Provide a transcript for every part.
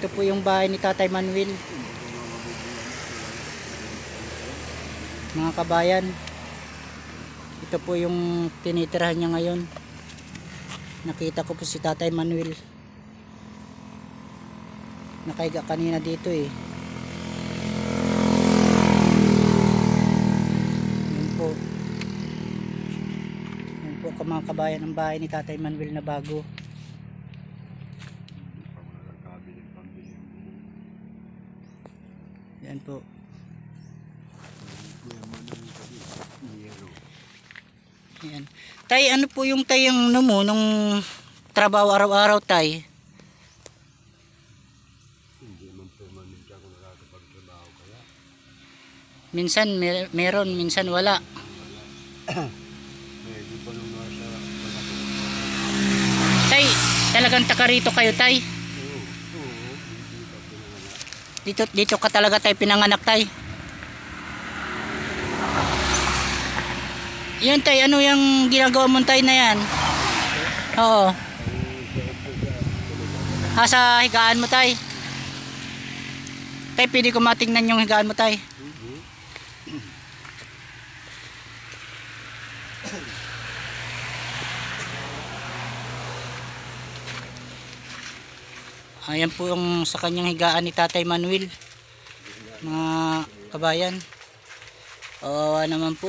Ito po yung bahay ni Tatay Manuel. Mga kabayan, ito po yung tinitirahan niya ngayon. Nakita ko po si Tatay Manuel. Nakahiga kanina dito eh. Yun po. Yun po mga kabayan ang bahay ni Tatay Manuel na bago. Yan po. Yan. Tay, ano po yung tayong ano mo nung trabaho araw-araw, tay? Hindi man permanent ako nakakapagtrabaho kaya. Minsan meron, minsan wala. Medyo pa nung nasa Manako. Tay, talagang taka rito kayo, tay? Oo, hindi pa pinanganak. Dito ka talaga tay pinanganak, tay? Yan tay, ano yung ginagawa mo tay na yan? Oo. Sa higaan mo tay? Tay, pwede ko matingnan yung higaan mo tay? Ayan po yung sa kanyang higaan ni Tatay Manuel. Mga kabayan. Kawawa naman po.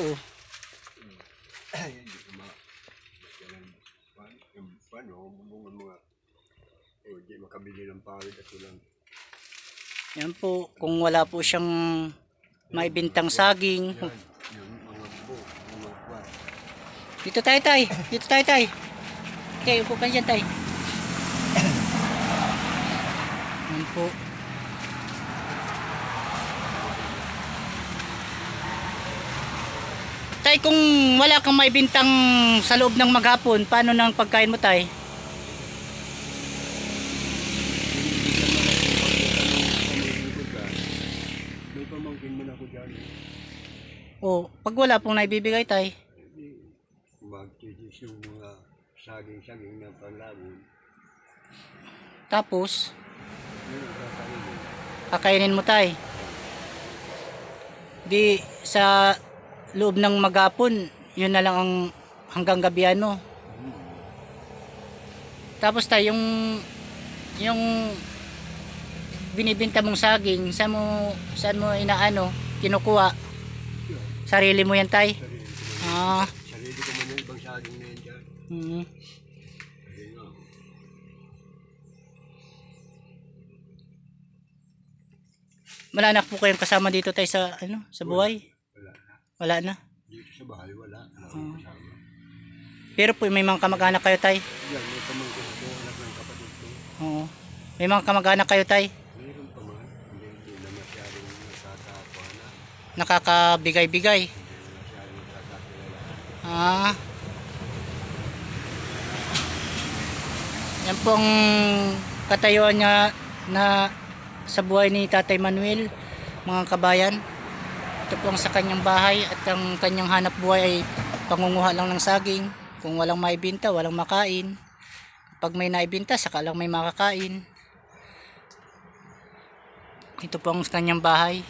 Hindi makabili ng pawid at ulang. Yan po, kung wala po siyang maibintang saging. Yung mga buo, mga kwan. Dito tayo tay. Dito tayo tay. Okay, upo ka dyan tay. Yan po. Tay, kung wala kang maibintang sa loob ng maghapon, paano nang pagkain mo tay? May pamangkin mo na ako dyan. O, pag wala pong naibibigay tay. Magtitis yung mga saging-saging na panlabon. Tapos, Yun ang kakainin. kakainin mo tay. Di sa loob ng maghapon, yun na lang ang hanggang gabi ano. Tapos tay, yung binibinta mong saging, saan mo inaano, kinukuha? Sarili mo yan tay? Sarili ko man yung ibang saging na yan dyan. Ayun nga. Wala na po kayong kasama dito tay sa ano, sa buhay? Wala na. Wala na. Dito sa bahay wala. Wala akong kasama. Pero po may mga kamag-anak kayo tay? Yan, may pamangkin ako, anak ng kapatid ko. Oo. May mga kamag-anak kayo tay? Meron pa man. Hindi na masyadong nakakakuha na. Nakakabigay-bigay. Hindi na masyadong nakakakilala. Yan pong katayuan niya na sa buhay ni Tatay Manuel, mga kabayan. Ito po ang sa kanyang bahay at ang kanyang hanap buhay ay pangunguha lang ng saging. Kung walang maibinta, walang makain. Pag may naibinta, saka lang may makakain. Ito po ang kanyang bahay.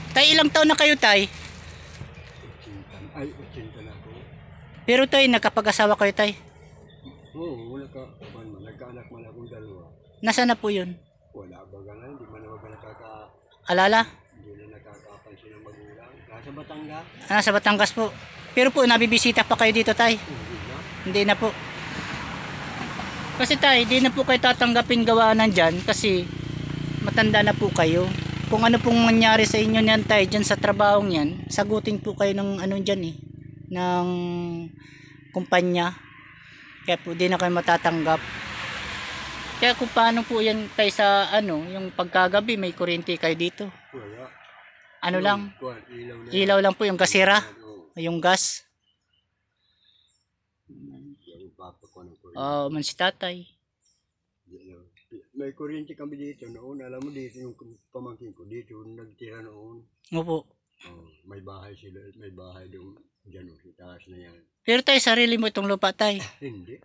Tay, ilang taon na kayo tay? 80 na ako. Pero tay, nagkapag-asawa kayo tay? Oo, nagkaanak man akong dalawa. Nasaan na po yun? Wala ba gana? Hindi man naman Alala? hindi na nakakapansin ng magulang. Nasa Batangas? Sa Batangas po. Pero po, nabibisita pa kayo dito tay? Hindi na. Hindi na po. Kasi tay, hindi na po kayo tatanggapin gawa nandyan kasi matanda na po kayo. Kung ano pong mangyari sa inyo niyan tay, dyan sa trabahong yan, sagutin po kayo ng ano dyan eh, ng kumpanya. Kaya po, di na kayo matatanggap. Kaya kung paano po yan tay sa ano, yung pagkagabi may kuryente kayo dito. Wala. Ano lang, Kuwan, ilaw na. ilaw lang po yung gasira, Oo. yung gas. Yung papa ko ng kuryente. Man si tatay. May kuryente kami dito noon. Alam mo dito yung pamangkin ko dito nagtira noon. Opo. Oh, may bahay bahay sila, may bahay doon, dyan sa taas na yan. Pero tay, sarili mo itong lupa tay. Hindi.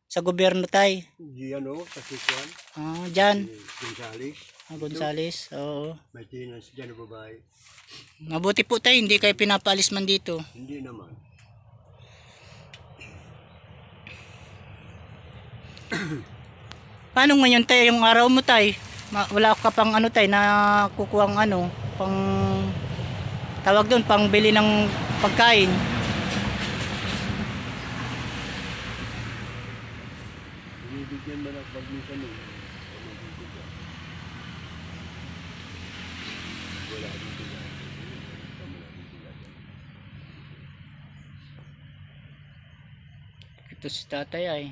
Sa gobyerno tay. Di sa Sikuan. Dyan. Gonzales. Gonzales, oo. May tenants dyan na babae. Mabuti po tay, hindi kayo pinapaalis man dito. Hindi naman. Paano ngayon tay, yung araw mo tay? Wala ka pang tay, na kukuhang pang tawag doon, pang bili ng pagkain. Binibigyan mo ng pagminsan mo. Wala dito yan. Ito si tatay ay.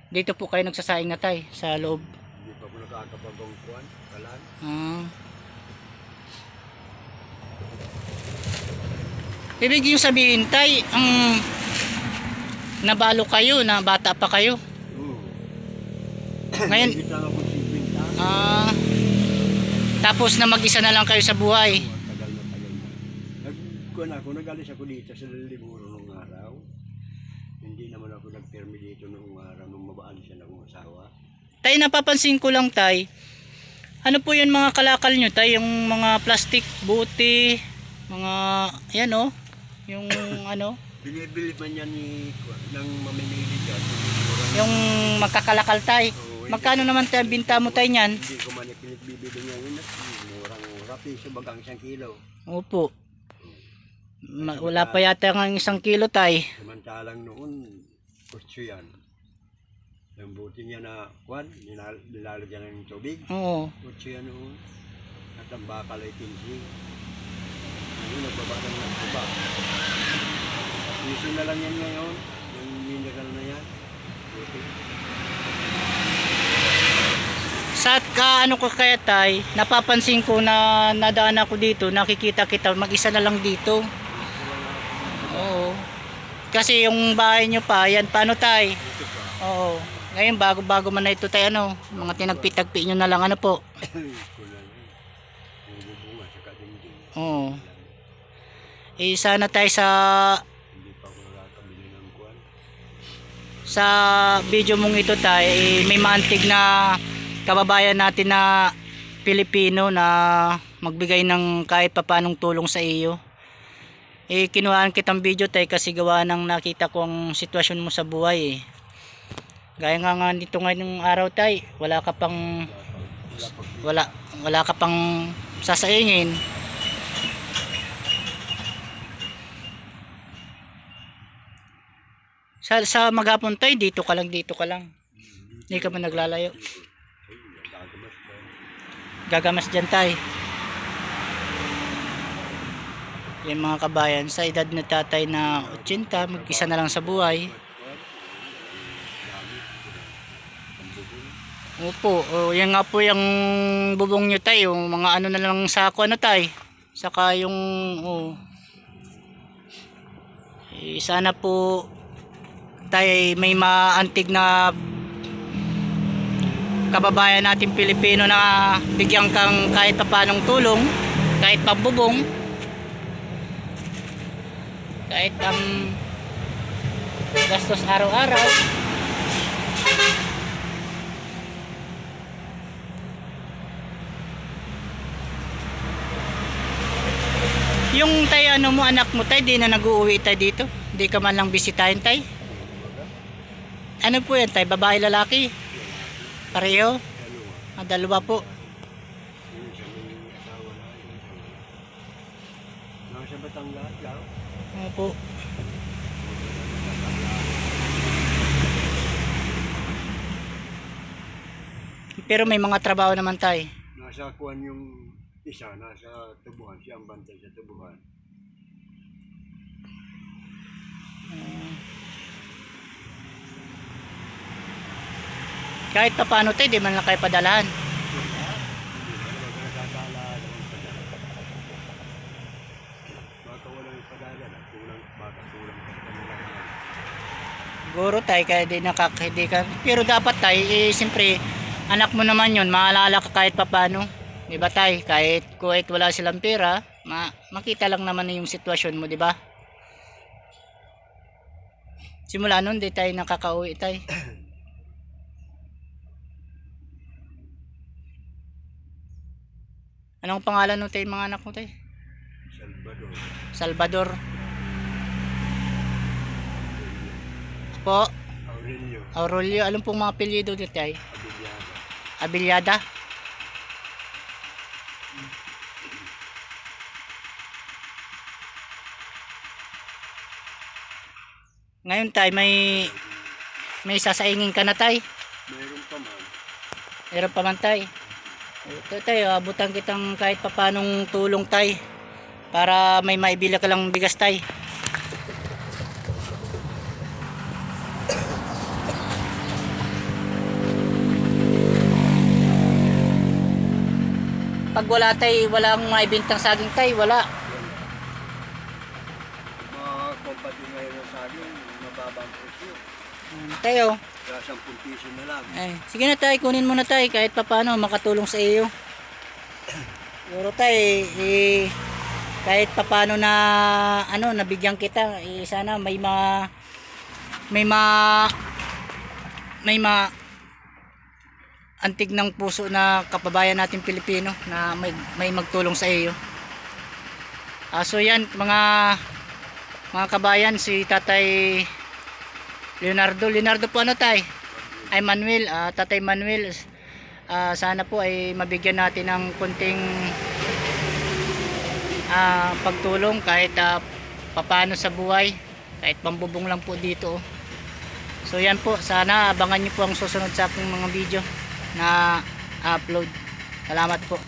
Dito po kayo nagsasaing na tay, sa loob. Hindi pa ako nakakapagong kuwan, kalan. Ibig yung sabihin tay, ang nabalo kayo, na bata pa kayo. Ngayon, Kita nga po 50. tapos na mag-isa na lang kayo sa buhay. Tagal na. Nag-alis ako dito sa Laliburo nung araw. Hindi naman ako nag-termi dito nung araw nung mabaalis siya ng asawa. Tay, napapansin ko lang tay, ano po yun mga kalakal nyo tay, yung mga plastic, buti, mga, yan yung Binibili man yan ng mamimili dyan. yung magkakalakal tay. Magkano naman tay ang binta mo tay niyan? Hindi ko man ipinagbibili niya yun. Murang piso bagang 1 kilo. Opo. Wala pa yata ng 1 kilo tay. Samantalang noon, kutso yan. Yung buti niya na kwan, nilalagyan ng tubig. Oo. Kutso yan noon. At ang bakal ay 15. Ngayon, nagbabadang ng tuba. Piso na lang yan ngayon. Yung mineral na yan. Buti. Sa ko kaya tay, napapansin ko na nadaan ako dito, nakikita kita mag-isa na lang dito. Oo. Kasi yung bahay nyo pa, yan paano tay? Ito pa. Oo. Ngayon bago man na ito tay, mga tinagpi-tagpi nyo na lang po. Kulang yung bubunga sa kadingding. Oo. Sana tayo Hindi pa ako nakakabili ng kwan. sa video mong ito tay, may maantig na kababayan natin na Pilipino na magbigay ng kahit papanong tulong sa iyo. Kinuhaan kitang video tay kasi gawa ng nakita ko ang sitwasyon mo sa buhay. Gaya nga dito ngayong araw tay, wala ka pang sasaingin. Sa maghapon tay, dito ka lang. Hindi ka ba naglalayo? Gagamas dyan tay. Yung mga kabayan, sa edad na tatay na 80, mag-isa na lang sa buhay. Opo, yan nga po yung bubong nyo tay, yung mga na lang sako tay. Saka yung sana po tay may maantig na kababayan natin Pilipino na bigyan kang kahit papanong tulong, kahit pambubong, kahit gastos araw-araw. Yung tay mo, anak mo tay, di na nag-uuwi tay dito? Di ka man lang bisitahin tay? Ano po yan tay, babae lalaki? Pareho? Dalawa po. Nasa Batangas daw. Opo. Pero may mga trabaho naman tay. Nasa kuwan yung isa, nasa tubuhan. Siya ang bantay sa tubuhan. Kahit pa paano tayo, di man lang kayo padalahan. Baka walang ipadala. Baka kulang pa sa kanila. Siguro tayo, kaya di ka. Pero dapat tayo, siyempre, anak mo naman yun, maalala ka kahit pa paano. Di ba tay? Kahit wala silang pera, makita lang naman yung sitwasyon mo, di ba? Simula nun, di tayo nakakauwi tay. Anong pangalan nun tay, mga anak mo tay? Salvador. Salvador. Po, Aurelio. Aurelio. Anong pong mga apelyido dito tay? Abiliada. Abiliada. Ngayon tay, may sasaingin ka na tay. Meron pa man. Meron pa man tay. Ito tay, abutan kitang kahit papanong tulong tay para may maibili ka lang bigas tay. Pag wala tay, walang maibintang saging tay, wala. Mga kompati ngayon na sa akin, mababang presyo. Tayo. Kaya 10 piso na lang. Ay, sige na tay, kunin mo na tay kahit papaano makatulong sa iyo. Siguro tay, kahit papaano na nabigyan kita, sana may antig ng puso na kababayan natin Pilipino na may magtulong sa iyo. So yan mga kabayan, si Tatay Leonardo po tay? Ay Manuel, Tatay Manuel, sana po ay mabigyan natin ng konting pagtulong kahit papano sa buhay, kahit pambubong lang po dito. So yan po, sana abangan niyo po ang susunod sa aking mga video na upload. Salamat po.